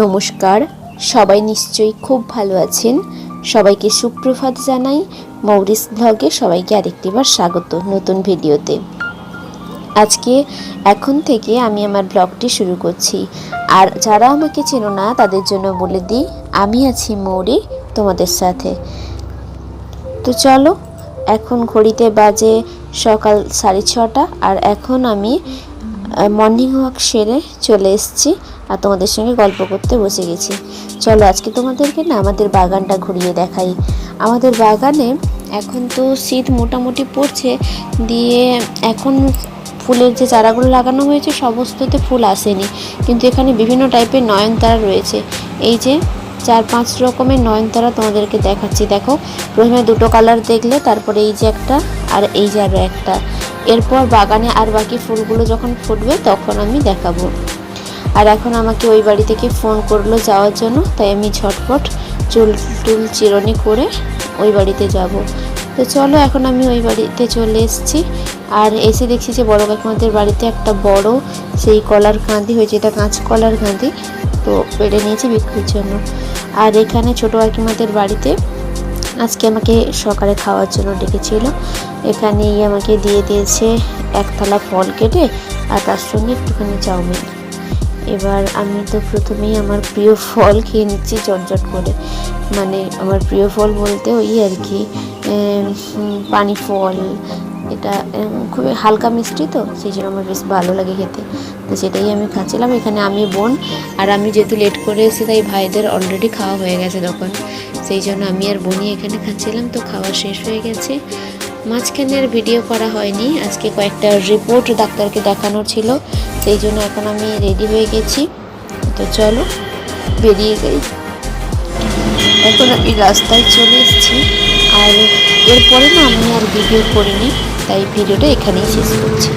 নমস্কার, সবাই নিশ্চয়ই খুব ভালো আছেন। সবাইকে সুপ্রভাত জানাই। মৌরিস ব্লগে সবাইকে আরেকটিবার স্বাগত নতুন ভিডিওতে। আজকে এখন থেকে আমি আমার ব্লগটি শুরু করছি। আর যারা আমাকে চেনো না তাদের জন্য বলে দিই, আমি আছি মৌরি তোমাদের সাথে। তো চলো, এখন ঘড়িতে বাজে সকাল 6:30 আর এখন আমি মর্নিং ওয়াক সেরে চলে এসেছি আর তোমাদের সঙ্গে গল্প করতে বসে গেছি। চলো আজকে তোমাদেরকে না আমাদের বাগানটা ঘুরিয়ে দেখাই। আমাদের বাগানে এখন তো শীত মোটামুটি পড়ছে, দিয়ে এখন ফুলের যে চারাগুলো লাগানো হয়েছে সমস্ততে ফুল আসেনি, কিন্তু এখানে বিভিন্ন টাইপের নয়নতারা রয়েছে। এই যে 4-5 রকমের নয়নতারা তোমাদেরকে দেখাচ্ছি। দেখো, প্রথমে দুটো কালার দেখলে, তারপরে এই যে একটা আর এই যে আরও একটা। এরপর বাগানে আর বাকি ফুলগুলো যখন ফুটবে তখন আমি দেখাবো। আর এখন আমাকে ওই বাড়ি থেকে ফোন করলো যাওয়ার জন্য, তাই আমি ঝটপট চুল চিরুনি করে ওই বাড়িতে যাব। তো চলো, এখন আমি ওই বাড়িতে চলে এসেছি। আর এসে দেখছি যে বড় কাকিমাদের বাড়িতে একটা বড় সেই কলার কাঁদি হয়েছে, এটা কাঁচ কলার কাঁদি, তো পেড়ে নিয়েছি বিক্রির জন্য। আর এখানে ছোটো কাকিমাদের বাড়িতে আজকে আমাকে সকালে খাওয়ার জন্য ডেকেছিল। এখানেই আমাকে দিয়ে দিয়েছে এক থালা ফল কেটে আর তার সঙ্গে একটুখানি চাউমিন। এবার আমি তো প্রথমেই আমার প্রিয় ফল খেয়ে নিচ্ছি চটচট করে। মানে আমার প্রিয় ফল বলতে ওই আর কি পানি ফল। এটা খুবই হালকা মিষ্টি, তো সেই জন্য আমার বেশ ভালো লাগে খেতে, তো সেটাই আমি খাচ্ছিলাম। এখানে আমি বোন আর আমি যেহেতু লেট করে এসেছি তাই ভাইদের অলরেডি খাওয়া হয়ে গেছে তখন, সেই জন্য আমি আর বোনই এখানে খাচ্ছিলাম। তো খাওয়া শেষ হয়ে গেছে, মাঝখানে আর ভিডিও করা হয়নি। আজকে কয়েকটা রিপোর্ট ডাক্তারকে দেখানোর ছিল, সেই জন্য এখন আমি রেডি হয়ে গেছি। তো চলো বেরিয়ে যাই। এখন আমি রাস্তায় চলে এসেছি, আর এরপরে না আমি আর ভিডিও করিনি, তাই ভিডিওটা এখানেই শেষ করছি।